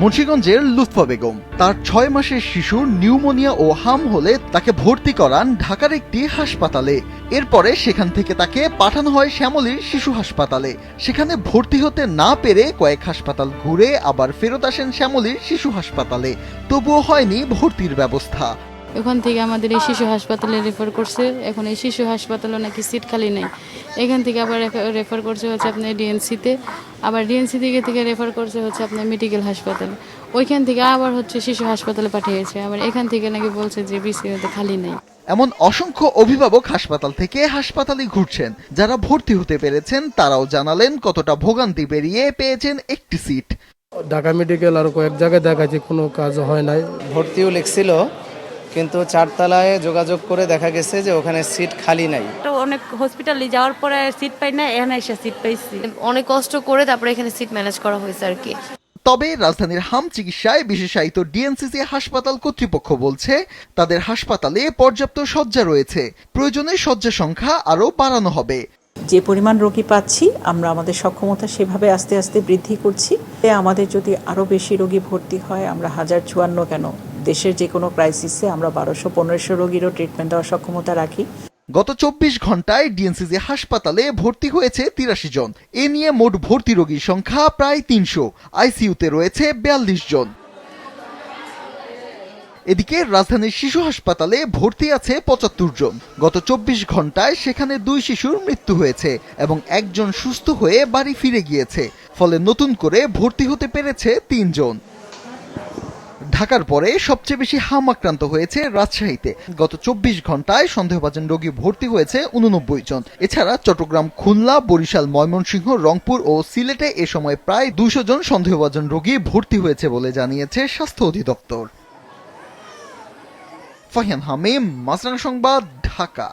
মুন্সিগঞ্জের লুৎফা বেগম তার ৬ মাসের শিশু নিউমোনিয়া ও হাম হলে তাকে ভর্তি করান ঢাকার একটি হাসপাতালে। এরপরে সেখান থেকে তাকে পাঠানো হয় শ্যামলীর শিশু হাসপাতালে। সেখানে ভর্তি হতে না পেরে কয়েক হাসপাতাল ঘুরে আবার ফেরত আসেন শ্যামলীর শিশু হাসপাতালে, তবুও হয়নি ভর্তির ব্যবস্থা। ওখান থেকে আমাদের এই শিশু হাসপাতালে রেফার করছে। এখন এই শিশু হাসপাতালে নাকি সিট খালি নেই। এখান থেকে আবার রেফার করছে হচ্ছে আপনার ডিএনসিতে, আবার ডিএনসি থেকে রেফার করছে হচ্ছে আপনার মেডিকেল হাসপাতালে। ওইখান থেকে আবার হচ্ছে শিশু হাসপাতালে পাঠিয়েছে, আবার এখান থেকে নাকি বলছে যে বিসিওতে খালি নেই। এমন অসংখ্য অভিভাবক হাসপাতাল থেকে হাসপাতালে ঘুরছেন। যারা ভর্তি হতে পেরেছেন তারাও জানালেন কতটা ভোগান্তি পেরিয়ে পেয়েছেন একটি সিট। ঢাকা মেডিকেল আর কয়েক জায়গায় দেখাচ্ছি, কোনো কাজ হয় নাই। ভর্তিও লিখছিল, কিন্তু 4 তলায় যোগাযোগ করে দেখা গেছে যে ওখানে সিট খালি নাই। তো অনেক হসপিটালে যাওয়ার পরে সিট পাই না, এখানে এসে সিট পাইছি। অনেক কষ্ট করে তারপরে এখানে সিট ম্যানেজ করা হয়েছে আর কি। তবে রাজধানীর হাম চিকিৎসায় বিশেষায়িত ডিএনসিসি হাসপাতাল কর্তৃপক্ষ বলছে তাদের হাসপাতালে পর্যাপ্ত শয্যা রয়েছে, প্রয়োজনে শয্যা সংখ্যা আরও বাড়ানো হবে। যে পরিমাণ রোগী পাচ্ছি আমরা আমাদের সক্ষমতা সেভাবে আস্তে আস্তে বৃদ্ধি করছি। আমাদের যদি আরও বেশি রোগী ভর্তি হয়, আমরা 1054 কেন, দেশের যে কোনো ক্রাইসিসে আমরা 1200-1500 রোগীরও ট্রিটমেন্ট দেওয়ার সক্ষমতা রাখি। গত 24 ঘন্টায় ডিএনসিসি হাসপাতালে ভর্তি হয়েছে 83 জন। এ নিয়ে মোট ভর্তি রোগীর সংখ্যা প্রায় 300। আইসিইউতে রয়েছে 42 জন। এদিকে রাজধানীর শিশু হাসপাতালে ভর্তি আছে 75 জন। গত 24 ঘন্টায় সেখানে 2 শিশুর মৃত্যু হয়েছে এবং একজন সুস্থ হয়ে বাড়ি ফিরে গিয়েছে। ফলে নতুন করে ভর্তি হতে পেরেছে 3 জন। ঢাকার পরে সবচেয়ে বেশি হাম আক্রান্ত হয়েছে রাজশাহীতে। গত 24 ঘন্টায় সন্দেহভাজন রোগী ভর্তি হয়েছে 89 জন। এছাড়া চট্টগ্রাম, খুলনা, বরিশাল, ময়মনসিংহ, রংপুর ও সিলেটে এ সময় প্রায় 200 জন সন্দেহভাজন রোগী ভর্তি হয়েছে বলে জানিয়েছে স্বাস্থ্য অধিদপ্তর। ফাহিয়ান হামিম, মাছরাঙা সংবাদ, ঢাকা।